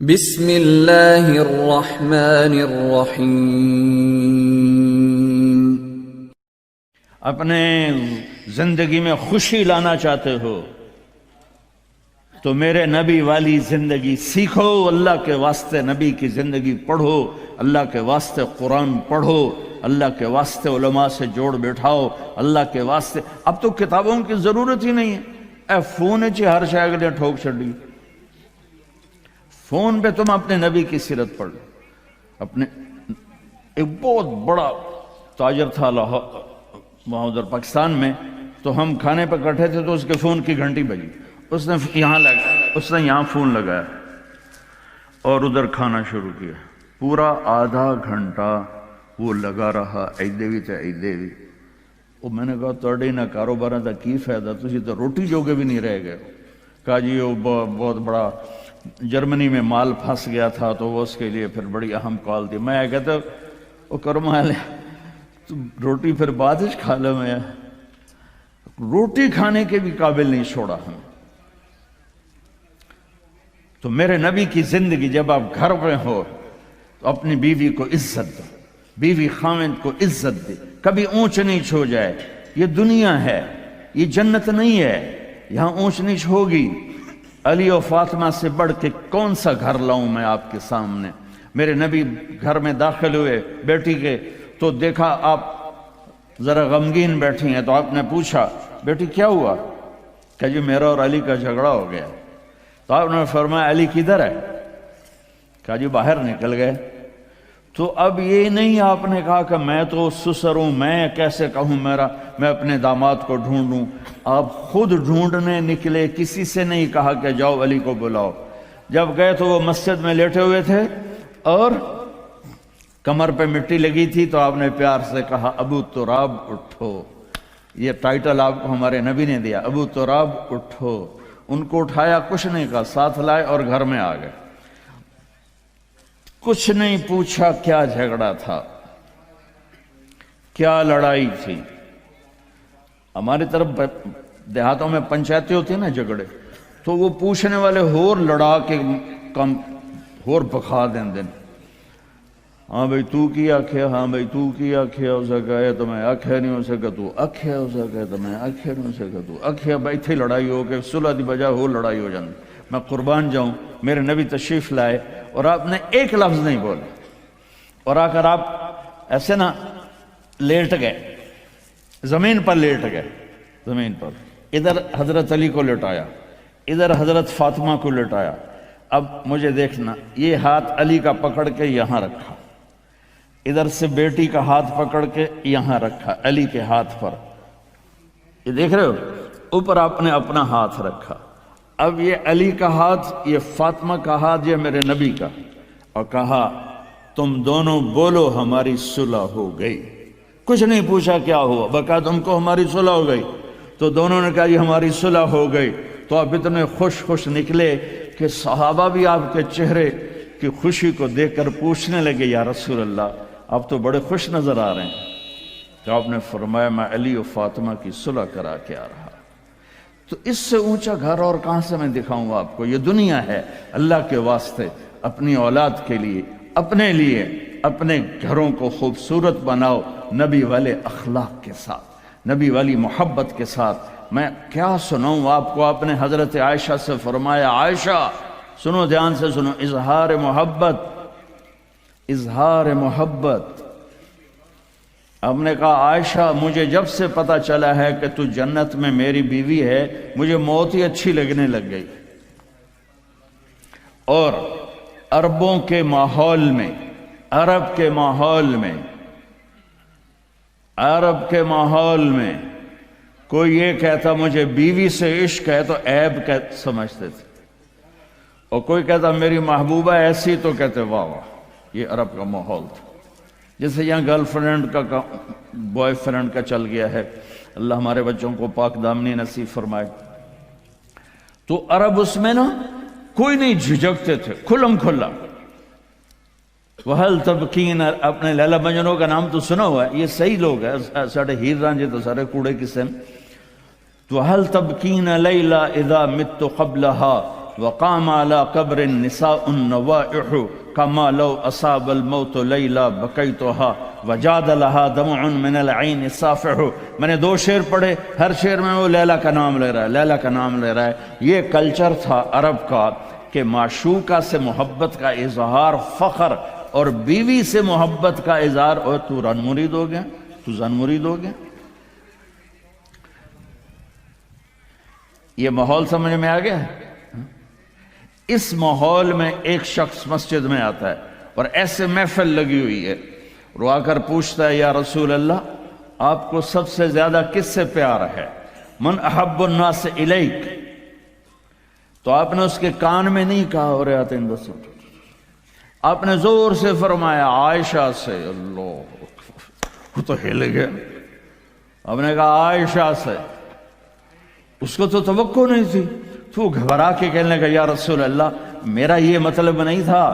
بسم اللہ الرحمن الرحیم۔ اپنے زندگی میں خوشی لانا چاہتے ہو تو میرے نبی والی زندگی سیکھو، اللہ کے واسطے نبی کی زندگی پڑھو، اللہ کے واسطے قرآن پڑھو، اللہ کے واسطے علماء سے جوڑ بیٹھاؤ، اللہ کے واسطے۔ اب تو کتابوں کی ضرورت ہی نہیں ہے، اے فون چی ہر شے اگلے ٹھوک چھڑی، فون پہ تم اپنے نبی کی سیرت پڑھ لو۔ اپنے ایک بہت بڑا تاجر تھا وہاں ادھر پاکستان میں، تو ہم کھانے پہ کٹھے تھے تو اس کے فون کی گھنٹی بجی، اس نے یہاں فون لگایا اور ادھر کھانا شروع کیا۔ پورا آدھا گھنٹہ وہ لگا رہا، ایدے بھی تے ایدے بھی۔ میں نے کہا توڑے نہ کاروبار دا کی فائدہ، تسی تو روٹی جوگے بھی نہیں رہ گئے۔ کہا جی وہ بہت بڑا جرمنی میں مال پھنس گیا تھا تو وہ اس کے لیے پھر بڑی اہم کال تھی۔ میں کہتا وہ کرما لے تو روٹی پھر بعد ہی کھا لے، میں روٹی کھانے کے بھی قابل نہیں چھوڑا ہم۔ تو میرے نبی کی زندگی، جب آپ گھر میں ہو تو اپنی بیوی کو عزت دو، بیوی خاوند کو عزت دے، کبھی اونچ نیچ ہو جائے۔ یہ دنیا ہے، یہ جنت نہیں ہے، یہاں اونچ نیچ ہوگی۔ علی و فاطمہ سے بڑھ کے کون سا گھر لاؤں میں آپ کے سامنے؟ میرے نبی گھر میں داخل ہوئے بیٹی کے تو دیکھا آپ ذرا غمگین بیٹھی ہیں، تو آپ نے پوچھا بیٹی کیا ہوا؟ کہ جی میرا اور علی کا جھگڑا ہو گیا۔ تو آپ نے فرمایا علی کدھر ہے؟ کہا جی باہر نکل گئے۔ تو اب یہ نہیں آپ نے کہا کہ میں تو سسر ہوں، میں کیسے کہوں میں اپنے داماد کو ڈھونڈوں۔ آپ خود ڈھونڈنے نکلے، کسی سے نہیں کہا کہ جاؤ علی کو بلاؤ۔ جب گئے تو وہ مسجد میں لیٹے ہوئے تھے اور کمر پہ مٹی لگی تھی، تو آپ نے پیار سے کہا ابو تراب اٹھو۔ یہ ٹائٹل آپ کو ہمارے نبی نے دیا، ابو تراب اٹھو۔ ان کو اٹھایا، کچھ نہیں کہا، ساتھ لائے اور گھر میں آ گئے۔ کچھ نہیں پوچھا کیا جھگڑا تھا، کیا لڑائی تھی۔ ہماری طرف دیہاتوں میں پنچایتیں ہوتی ہیں نا جھگڑے، تو وہ پوچھنے والے ہور لڑا کے کم ہور بکھا دیں دن۔ ہاں بھئی تو کی آکھیا، ہاں بھئی تو کی آکھیا، اسے کہے تو میں آکھیا نہیں، اسے کہا تو آکھیا، اسے کہے تو میں آکھیا نہیں، اسے کہا تو آکھیا۔ بھئی تھی لڑائی ہو کے صلح دی بجائے ہو لڑائی ہو جاندی۔ میں قربان جاؤں، میرے نبی تشریف لائے اور آپ نے ایک لفظ نہیں بولے، اور آ کر آپ ایسے نا لیٹ گئے، زمین پر لیٹ گئے، زمین پر۔ ادھر حضرت علی کو لٹایا، ادھر حضرت فاطمہ کو لٹایا۔ اب مجھے دیکھنا، یہ ہاتھ علی کا پکڑ کے یہاں رکھا، ادھر سے بیٹی کا ہاتھ پکڑ کے یہاں رکھا علی کے ہاتھ پر، یہ دیکھ رہے ہو؟ اوپر آپ نے اپنا ہاتھ رکھا۔ اب یہ علی کا ہاتھ، یہ فاطمہ کا ہاتھ، یہ میرے نبی کا، اور کہا تم دونوں بولو ہماری صلح ہو گئی۔ کچھ نہیں پوچھا کیا ہوا، بکا تم کو ہماری صلح ہو گئی۔ تو دونوں نے کہا یہ ہماری صلح ہو گئی۔ تو آپ اتنے خوش نکلے کہ صحابہ بھی آپ کے چہرے کی خوشی کو دیکھ کر پوچھنے لگے یا رسول اللہ آپ تو بڑے خوش نظر آ رہے ہیں۔ تو آپ نے فرمایا میں علی و فاطمہ کی صلح کرا کے آ رہا۔ تو اس سے اونچا گھر اور کہاں سے میں دکھاؤں آپ کو؟ یہ دنیا ہے، اللہ کے واسطے اپنی اولاد کے لیے، اپنے لیے، اپنے گھروں کو خوبصورت بناؤ نبی والے اخلاق کے ساتھ، نبی والی محبت کے ساتھ۔ میں کیا سناؤں آپ کو؟ آپ نے حضرت عائشہ سے فرمایا عائشہ سنو، دھیان سے سنو، اظہار محبت، اظہار محبت۔ آپ نے کہا عائشہ مجھے جب سے پتا چلا ہے کہ تو جنت میں میری بیوی ہے، مجھے موت ہی اچھی لگنے لگ گئی۔ اور عربوں کے ماحول میں، عرب کے ماحول میں کوئی یہ کہتا مجھے بیوی سے عشق ہے تو عیب سمجھتے تھے، اور کوئی کہتا میری محبوبہ ایسی تو کہتے واہ واہ۔ یہ عرب کا ماحول تھا، جیسے یہاں گرل فرینڈ کا بوائے فرینڈ کا چل گیا ہے۔ اللہ ہمارے بچوں کو پاک دامنی نصیب فرمائے۔ تو عرب اس میں نا کوئی نہیں جھجکتے تھے، کھلم کھلا۔ وَهَلْ تَبْكِينَ، اپنے لیلا مجنوں کا نام تو سنا ہوا ہے، یہ صحیح لوگ ہیں، ساڑھے ہیر رانجے تو سارے کوڑے کسے ہیں۔ تو وَهَلْ تَبْكِينَ لَيْلَا اِذَا مِتُّ قَبْلَهَا، وقام على قبر النساء النوائح كما لو أصاب الموت ليلى بكيتها وجاد لها دمع من العين صافح. میں نے 2 شعر پڑھے، ہر شعر میں وہ لیلا کا نام لے رہا ہے، لیلا کا نام لے رہا ہے. یہ کلچر تھا عرب کا کہ معشوقہ سے محبت کا اظہار فخر، اور بیوی سے محبت کا اظہار اور تو رن مرید ہو گیا، تو زن مرید ہو گیا. یہ ماحول سمجھ میں آ گیا ہے؟ اس ماحول میں ایک شخص مسجد میں آتا ہے اور ایسے محفل لگی ہوئی ہے، اور آ کر پوچھتا ہے یا رسول اللہ آپ کو سب سے زیادہ کس سے پیار ہے؟ من احب الناس الیک. تو آپ نے اس کے کان میں نہیں کہا اور آتے ہیں دسو، آپ نے زور سے فرمایا عائشہ سے. اللہ، وہ تو ہل گیا. آپ نے کہا عائشہ سے. اس کو تو توقع نہیں تھی، تو گھبرا کے کہنے لگا یا رسول اللہ میرا یہ مطلب نہیں تھا،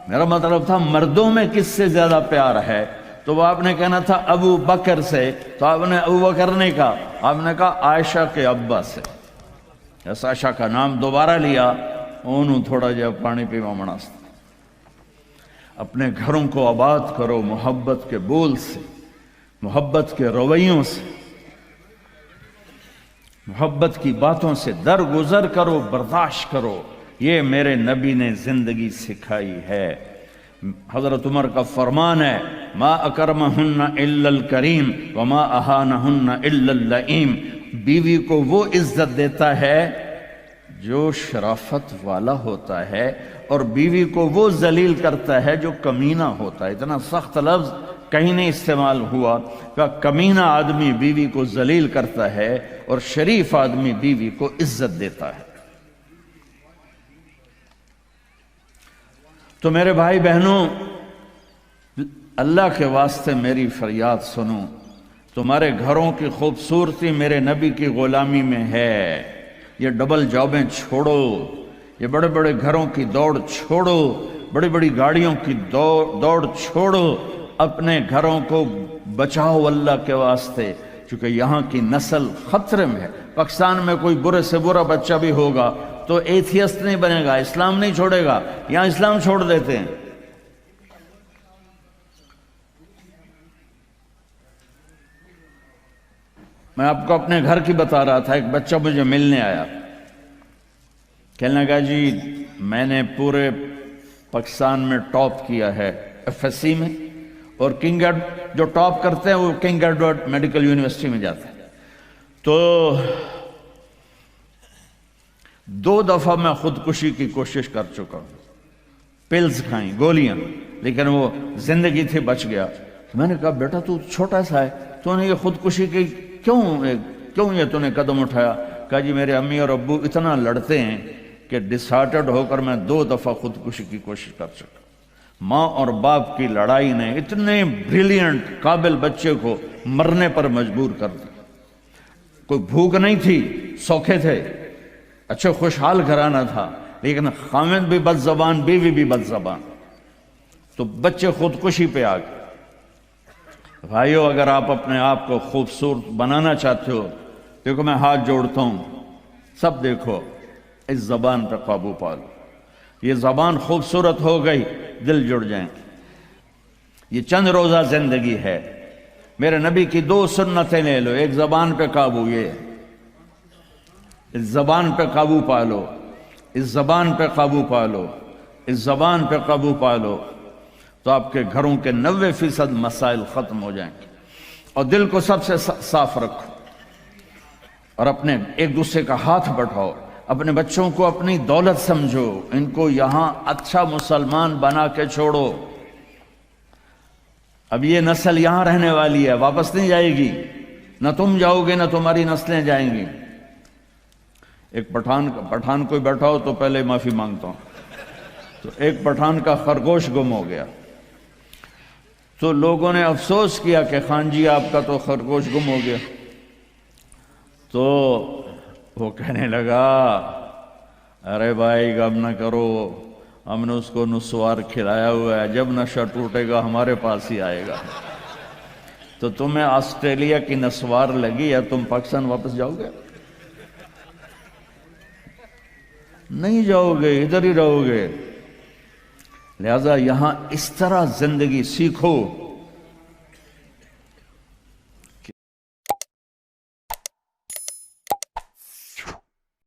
میرا مطلب تھا مردوں میں کس سے زیادہ پیار ہے. تو وہ آپ نے کہنا تھا ابو بکر سے، تو آپ نے ابو بکر نہیں کہا، آپ نے کہا عائشہ کے ابا سے. عائشہ کا نام دوبارہ لیا، انہوں تھوڑا جا پانی پیوا مناسب. اپنے گھروں کو آباد کرو محبت کے بول سے، محبت کے رویوں سے، محبت کی باتوں سے درگزر کرو، برداشت کرو. یہ میرے نبی نے زندگی سکھائی ہے. حضرت عمر کا فرمان ہے ما اکرمہن الا الکریم وما اہانہن الا اللئیم. بیوی کو وہ عزت دیتا ہے جو شرافت والا ہوتا ہے، اور بیوی کو وہ ذلیل کرتا ہے جو کمینہ ہوتا ہے. اتنا سخت لفظ کہیں نہیں استعمال ہوا کہ کمینہ آدمی بیوی کو ذلیل کرتا ہے اور شریف آدمی بیوی کو عزت دیتا ہے. تو میرے بھائی بہنوں، اللہ کے واسطے میری فریاد سنو. تمہارے گھروں کی خوبصورتی میرے نبی کی غلامی میں ہے. یہ ڈبل جابیں چھوڑو، یہ بڑے بڑے گھروں کی دوڑ چھوڑو، بڑی بڑی گاڑیوں کی دوڑ چھوڑو. اپنے گھروں کو بچاؤ اللہ کے واسطے، چونکہ یہاں کی نسل خطرے میں ہے. پاکستان میں کوئی برے سے برا بچہ بھی ہوگا تو ایتھیسٹ نہیں بنے گا، اسلام نہیں چھوڑے گا. یہاں اسلام چھوڑ دیتے ہیں. میں آپ کو اپنے گھر کی بتا رہا تھا. ایک بچہ مجھے ملنے آیا، کہنے لگا جی میں نے پورے پاکستان میں ٹاپ کیا ہے ایف ایس سی میں، اور کنگ جو ٹاپ کرتے ہیں وہ کنگ ایڈورڈ میڈیکل یونیورسٹی میں جاتے ہیں. تو 2 دفعہ میں خودکشی کی کوشش کر چکا ہوں، پلز کھائیں، گولیاں، لیکن وہ زندگی تھی بچ گیا. میں نے کہا بیٹا تو چھوٹا سا ہے، تو نے یہ خودکشی کی کیوں یہ تو نے قدم اٹھایا؟ کہا جی میرے امی اور ابو اتنا لڑتے ہیں کہ ڈسہارٹڈ ہو کر میں 2 دفعہ خودکشی کی کوشش کر چکا. ماں اور باپ کی لڑائی نے اتنے بریلینٹ قابل بچے کو مرنے پر مجبور کر دیا. کوئی بھوک نہیں تھی، سوکھے تھے، اچھے خوشحال گھرانہ تھا، لیکن خامد بھی بد زبان، بیوی بھی بد زبان، تو بچے خودکشی پہ آ گئے. بھائیو اگر آپ اپنے آپ کو خوبصورت بنانا چاہتے ہو، دیکھو میں ہاتھ جوڑتا ہوں، سب دیکھو، اس زبان پہ قابو پالو. یہ زبان خوبصورت ہو گئی، دل جڑ جائیں. یہ چند روزہ زندگی ہے. میرے نبی کی 2 سنتیں لے لو. ایک زبان پہ قابو، یہ اس زبان پہ قابو پالو، اس زبان پہ قابو پالو، اس زبان پہ قابو پالو، تو آپ کے گھروں کے 90% مسائل ختم ہو جائیں گے. اور دل کو سب سے صاف رکھو، اور اپنے ایک دوسرے کا ہاتھ بٹھاؤ. اپنے بچوں کو اپنی دولت سمجھو، ان کو یہاں اچھا مسلمان بنا کے چھوڑو. اب یہ نسل یہاں رہنے والی ہے، واپس نہیں جائے گی. نہ تم جاؤ گے نہ تمہاری نسلیں جائیں گی. ایک پٹھان کوئی بیٹھا ہو تو پہلے معافی مانگتا ہوں. تو ایک پٹھان کا خرگوش گم ہو گیا، تو لوگوں نے افسوس کیا کہ خان جی آپ کا تو خرگوش گم ہو گیا. تو وہ کہنے لگا ارے بھائی غم نہ کرو، ہم نے اس کو نسوار کھلایا ہوا ہے، جب نشہ ٹوٹے گا ہمارے پاس ہی آئے گا. تو تمہیں آسٹریلیا کی نسوار لگی ہے، تم پاکستان واپس جاؤ گے؟ نہیں جاؤ گے، ادھر ہی رہو گے۔ لہذا یہاں اس طرح زندگی سیکھو